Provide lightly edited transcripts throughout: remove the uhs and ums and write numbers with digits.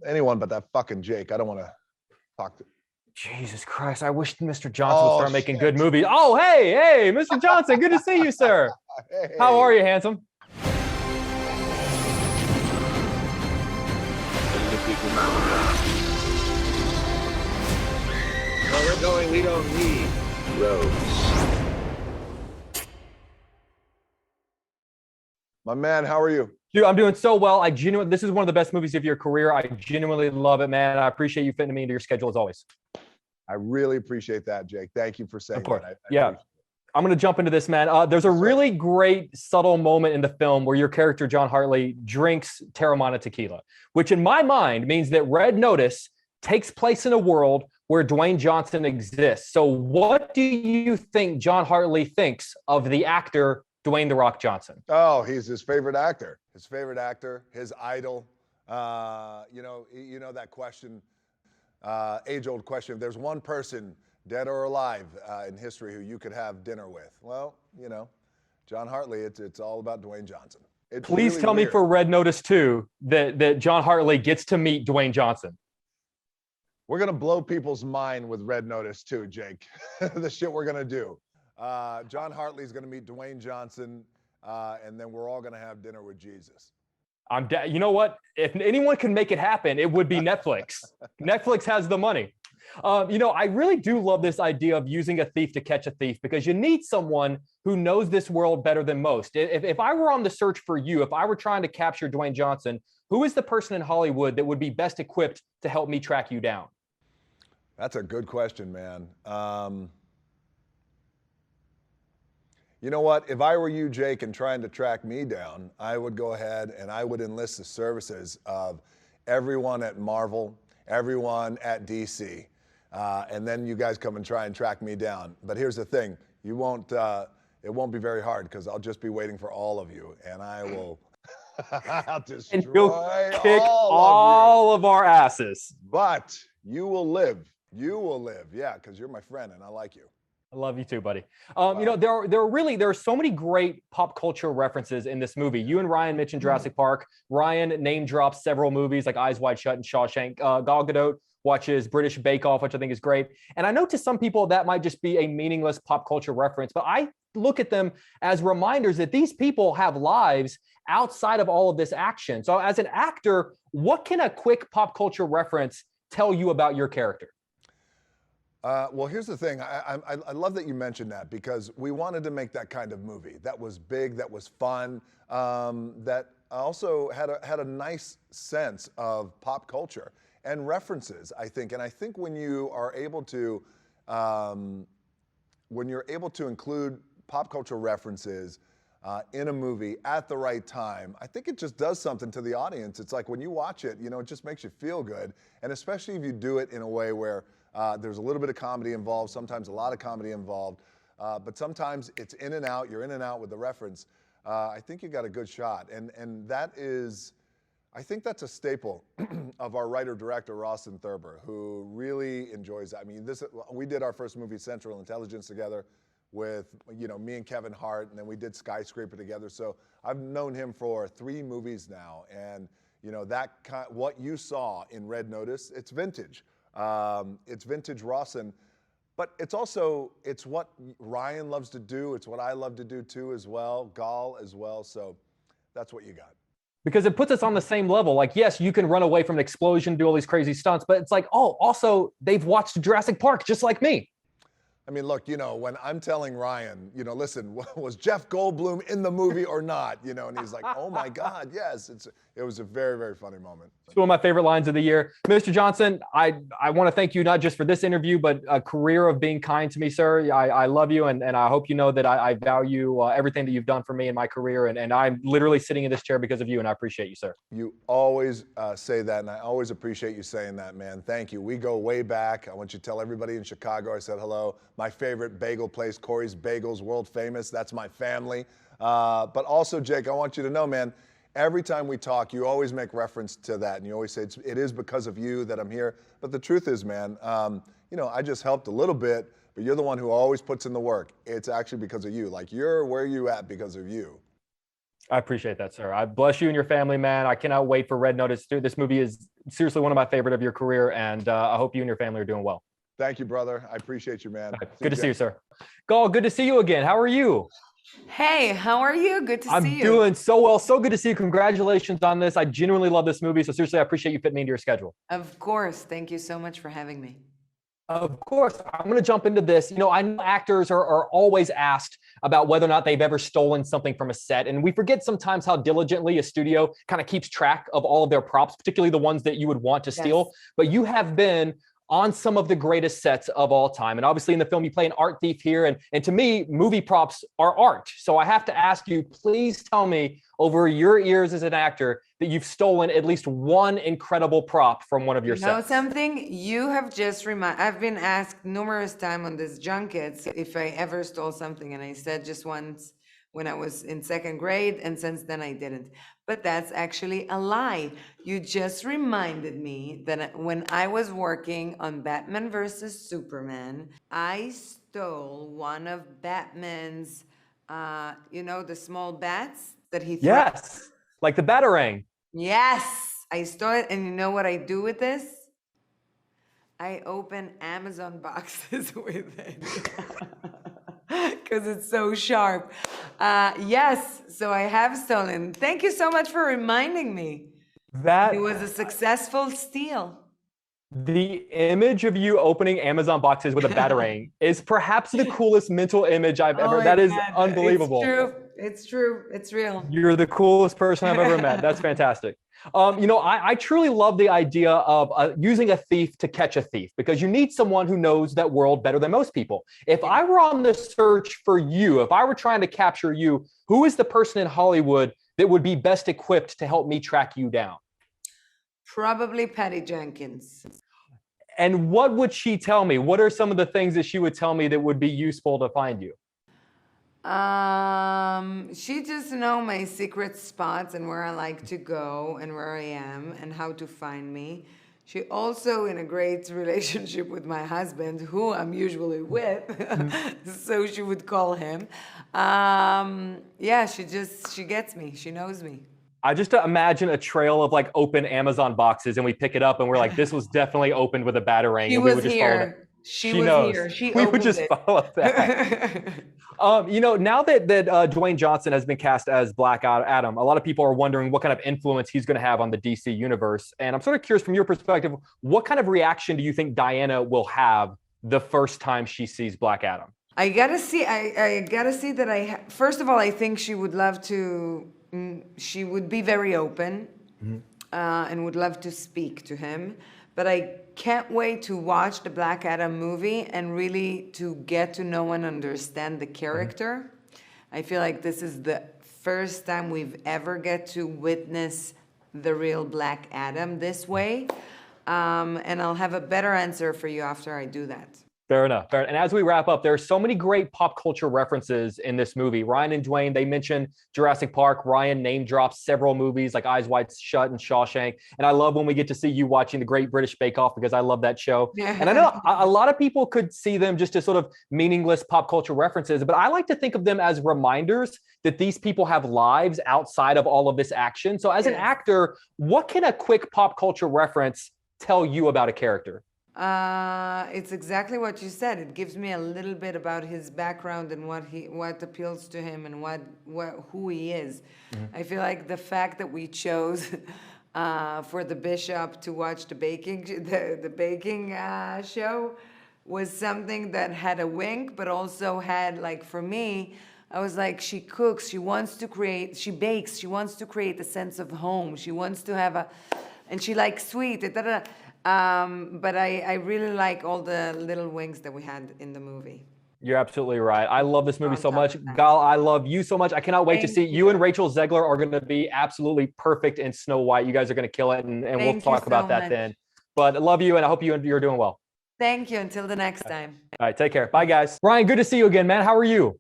anyone but that fucking Jake. I don't want to talk to. Jesus Christ! I wish Mr. Johnson would start making shit. good movies. Oh, hey, Mr. Johnson, good to see you, sir. Hey. How are you, handsome? Where we're going, we don't need roads. My man, how are you? Dude, I'm doing so well. This is one of the best movies of your career. I genuinely love it, man. I appreciate you fitting me into your schedule as always. I really appreciate that, Jake. Thank you for saying Of course. that. Yeah. I'm going to jump into this, man. There's a really great subtle moment in the film where your character, John Hartley, drinks Terramana tequila, which in my mind means that Red Notice takes place in a world where Dwayne Johnson exists. So what do you think John Hartley thinks of the actor Dwayne "The Rock" Johnson? Oh, he's his favorite actor. His idol. You know that question, age-old question. If there's one person, dead or alive, in history who you could have dinner with, well, John Hartley. It's all about Dwayne Johnson. Please tell me for Red Notice 2 that John Hartley gets to meet Dwayne Johnson. We're gonna blow people's mind with Red Notice too, Jake. The shit we're gonna do. John Hartley's gonna meet Dwayne Johnson, and then we're all gonna have dinner with Jesus. You know what? If anyone can make it happen, it would be Netflix. Netflix has the money. I really do love this idea of using a thief to catch a thief, because you need someone who knows this world better than most. If I were on the search for you, if I were trying to capture Dwayne Johnson, who is the person in Hollywood that would be best equipped to help me track you down? That's a good question, man. You know what? If I were you, Jake, and trying to track me down, I would go ahead and I would enlist the services of everyone at Marvel, everyone at DC, and then you guys come and try and track me down. But here's the thing: it won't be very hard, because I'll just be waiting for all of you, and I will. I'll destroy and you'll kick all of our asses. But you will live. You will live, yeah, because you're my friend and I like you. I love you too, buddy. There are so many great pop culture references in this movie. You and Ryan mentioned Jurassic Park. Ryan name drops several movies like Eyes Wide Shut and Shawshank. Gal Gadot watches British Bake Off, which I think is great. And I know to some people that might just be a meaningless pop culture reference, but I look at them as reminders that these people have lives outside of all of this action. So as an actor, what can a quick pop culture reference tell you about your character? Well, here's the thing. I love that you mentioned that, because we wanted to make that kind of movie that was big, that was fun, that also had a nice sense of pop culture and references, I think. And I think when you are able to, when you're able to include pop culture references in a movie at the right time, I think it just does something to the audience. It's like when you watch it, it just makes you feel good. And especially if you do it in a way where there's a little bit of comedy involved, sometimes a lot of comedy involved, but sometimes it's in and out, you're in and out with the reference. I think you got a good shot. And that is, I think that's a staple of our writer-director, Rawson Thurber, who really enjoys that. I mean, we did our first movie, Central Intelligence, together with, me and Kevin Hart, and then we did Skyscraper together. So I've known him for 3 movies now. And, what you saw in Red Notice, it's vintage. It's vintage Rawson, but it's what Ryan loves to do. It's what I love to do too, as well, Gal as well. So that's what you got. Because it puts us on the same level. Like, yes, you can run away from an explosion, do all these crazy stunts, but it's like, oh, also they've watched Jurassic Park just like me. I mean, look, when I'm telling Ryan, listen, was Jeff Goldblum in the movie or not? And he's like, oh my God, yes. It was a very, very funny moment. It's one of my favorite lines of the year. Mr. Johnson, I want to thank you not just for this interview, but a career of being kind to me, sir. I love you, and I hope you know that I value everything that you've done for me in my career, and I'm literally sitting in this chair because of you, and I appreciate you, sir. You always say that, and I always appreciate you saying that, man. Thank you. We go way back. I want you to tell everybody in Chicago I said hello. My favorite bagel place, Corey's Bagels, world famous. That's my family. But also, Jake, I want you to know, man, every time we talk, you always make reference to that, and you always say it is because of you that I'm here. But the truth is, man, I just helped a little bit, but you're the one who always puts in the work. It's actually because of you. Like, you're where you at because of you. I appreciate that, sir. I bless you and your family, man. I cannot wait for Red Notice. Dude, this movie is seriously one of my favorite of your career, and I hope you and your family are doing well. Thank you, brother. I appreciate you, man. Right. Good to see you, sir. Gal, good to see you again. How are you? Hey, how are you? Good to see you. I'm doing so well. So good to see you. Congratulations on this. I genuinely love this movie. So seriously, I appreciate you fitting me into your schedule. Of course. Thank you so much for having me. Of course. I'm going to jump into this. I know actors are always asked about whether or not they've ever stolen something from a set. And we forget sometimes how diligently a studio kind of keeps track of all of their props, particularly the ones that you would want to steal. Yes. But you have been on some of the greatest sets of all time. And obviously in the film, you play an art thief here. And to me, movie props are art. So I have to ask you, please tell me over your years as an actor that you've stolen at least one incredible prop from one of your sets. You know something? You have just I've been asked numerous times on this junkets if I ever stole something. And I said just once when I was in second grade. And since then I didn't. But that's actually a lie. You just reminded me that when I was working on Batman versus Superman, I stole one of Batman's, the small bats that he threw. Yes, like the Batarang. Yes, I stole it. And you know what I do with this? I open Amazon boxes with it. Because it's so sharp. Yes, so I have stolen. Thank you so much for reminding me. That it was a successful steal. The image of you opening Amazon boxes with a Batarang is perhaps the coolest mental image I've ever. That is unbelievable. It's true. It's true. It's real. You're the coolest person I've ever met. That's fantastic. I truly love the idea of using a thief to catch a thief, because you need someone who knows that world better than most people. If I were on the search for you, if I were trying to capture you, who is the person in Hollywood that would be best equipped to help me track you down? Probably Patty Jenkins. And what would she tell me? What are some of the things that she would tell me that would be useful to find you? She just know my secret spots and where I like to go and where I am and how to find me. She also in a great relationship with my husband, who I'm usually with, so she would call him. She gets me. She knows me. I just imagine a trail of like open Amazon boxes, and we pick it up and we're like, this was definitely opened with a Batarang. She and was we would just here. She was knows. here. She we would just follow that. Now that Dwayne Johnson has been cast as Black Adam, a lot of people are wondering what kind of influence he's going to have on the DC universe. And I'm sort of curious from your perspective, what kind of reaction do you think Diana will have the first time she sees Black Adam? I gotta see that first of all, I think she would love to, she would be very open and would love to speak to him. But I can't wait to watch the Black Adam movie and really to get to know and understand the character. I feel like this is the first time we've ever get to witness the real Black Adam this way. And I'll have a better answer for you after I do that. Fair enough. And as we wrap up, there are so many great pop culture references in this movie. Ryan and Dwayne, they mentioned Jurassic Park. Ryan name drops several movies like Eyes Wide Shut and Shawshank. And I love when we get to see you watching the Great British Bake Off, because I love that show. And I know a lot of people could see them just as sort of meaningless pop culture references, but I like to think of them as reminders that these people have lives outside of all of this action. So as an actor, what can a quick pop culture reference tell you about a character? It's exactly what you said. It gives me a little bit about his background and what appeals to him and who he is. I feel like the fact that we chose for the bishop to watch the baking show was something that had a wink, but also had, like, for me, I was like, she cooks, she bakes, she wants to create a sense of home. She wants to have and she likes sweet, but I really like all the little winks that we had in the movie. You're absolutely right. I love this movie so much. Gal, I love you so much. I cannot wait to see you and Rachel Zegler are going to be absolutely perfect in Snow White. You guys are going to kill it, and we'll talk about that then. But I love you, and I hope you're doing well. Thank you. Until the next time. All right, take care. Bye, guys. Ryan, good to see you again, man. How are you?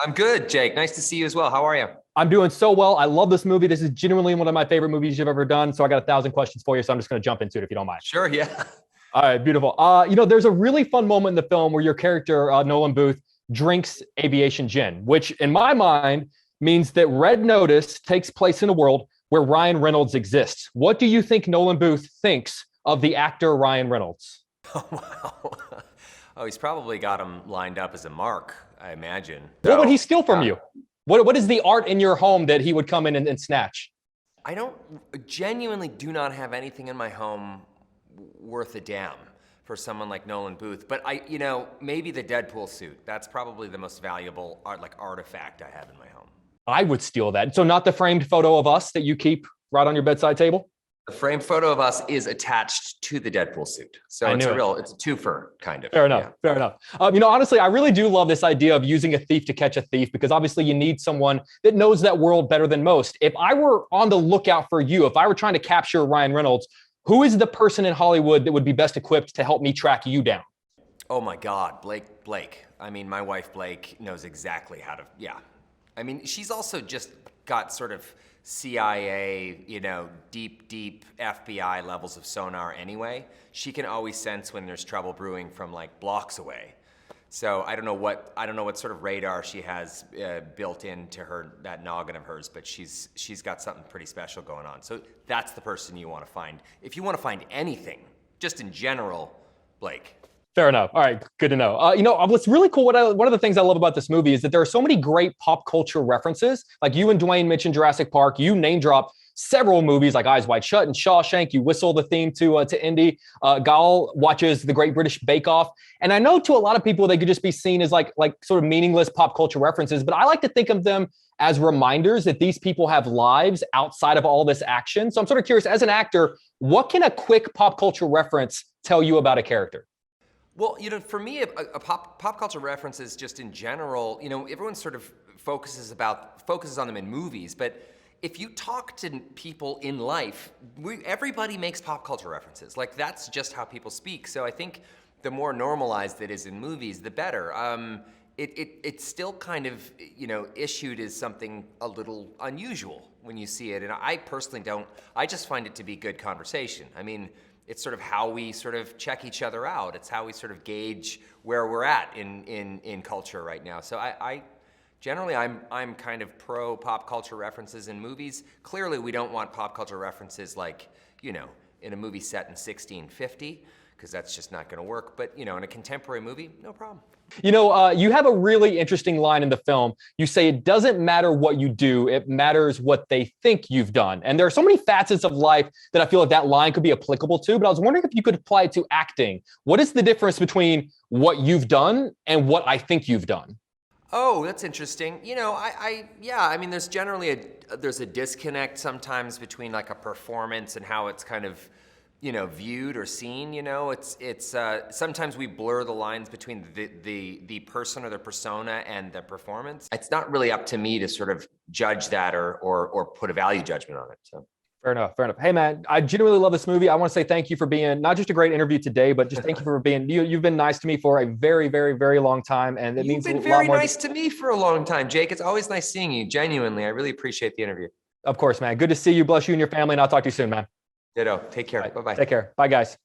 I'm good, Jake. Nice to see you as well. How are you? I'm doing so well. I love this movie. This is genuinely one of my favorite movies you've ever done. So I got 1,000 questions for you. So I'm just going to jump into it if you don't mind. Sure, yeah. All right, beautiful. There's a really fun moment in the film where your character, Nolan Booth, drinks aviation gin, which in my mind means that Red Notice takes place in a world where Ryan Reynolds exists. What do you think Nolan Booth thinks of the actor Ryan Reynolds? Oh, wow. Oh, he's probably got him lined up as a mark, I imagine. What would he steal from you? What is the art in your home that he would come in and snatch? I genuinely do not have anything in my home worth a damn for someone like Nolan Booth. But maybe the Deadpool suit. That's probably the most valuable artifact I have in my home. I would steal that. So not the framed photo of us that you keep right on your bedside table? The framed photo of us is attached to the Deadpool suit. So it's a twofer kind of. Fair enough. Yeah. Fair enough. Honestly, I really do love this idea of using a thief to catch a thief, because obviously you need someone that knows that world better than most. If I were on the lookout for you, if I were trying to capture Ryan Reynolds, who is the person in Hollywood that would be best equipped to help me track you down? Oh my God, Blake. I mean, my wife, Blake, knows exactly how to, I mean, she's also just got sort of CIA, deep FBI levels of sonar anyway. She can always sense when there's trouble brewing from like blocks away. So I don't know what sort of radar she has built into that noggin of hers, but she's got something pretty special going on. So that's the person you want to find. If you want to find anything, just in general, Blake. Fair enough. All right, good to know. What's really cool, one of the things I love about this movie is that there are so many great pop culture references. Like you and Dwayne mentioned Jurassic Park. You name drop several movies like Eyes Wide Shut and Shawshank. You whistle the theme to Indy. Gal watches The Great British Bake Off. And I know to a lot of people, they could just be seen as like sort of meaningless pop culture references, but I like to think of them as reminders that these people have lives outside of all this action. So I'm sort of curious, as an actor, what can a quick pop culture reference tell you about a character? Well, for me, a pop culture references just in general, everyone sort of focuses on them in movies, but if you talk to people in life, everybody makes pop culture references. Like that's just how people speak. So I think the more normalized it is in movies, the better. It's still kind of, issued as something a little unusual when you see it. And I personally I just find it to be good conversation. I mean, it's sort of how we sort of check each other out. It's how we sort of gauge where we're at in culture right now. So generally, I'm kind of pro pop culture references in movies. Clearly, we don't want pop culture references like, in a movie set in 1650, because that's just not going to work. But, in a contemporary movie, no problem. You have a really interesting line in the film. You say it doesn't matter what you do, it matters what they think you've done. And there are so many facets of life that I feel like that line could be applicable to, but I was wondering if you could apply it to acting. What is the difference between what you've done and what I think you've done? Oh, that's interesting. I mean, there's generally there's a disconnect sometimes between like a performance and how it's kind of, viewed or seen. It's sometimes we blur the lines between the person or the persona and the performance. It's not really up to me to sort of judge that or put a value judgment on it. So. Fair enough. Hey, man, I genuinely love this movie. I want to say thank you for being not just a great interview today, but just thank you for being, you've been nice to me for a very, very, very long time. And it means a lot more. You've been very nice to me for a long time, Jake. It's always nice seeing you. Genuinely. I really appreciate the interview. Of course, man. Good to see you. Bless you and your family. And I'll talk to you soon, man. Ditto. Take care. Bye-bye. Take care. Bye, guys.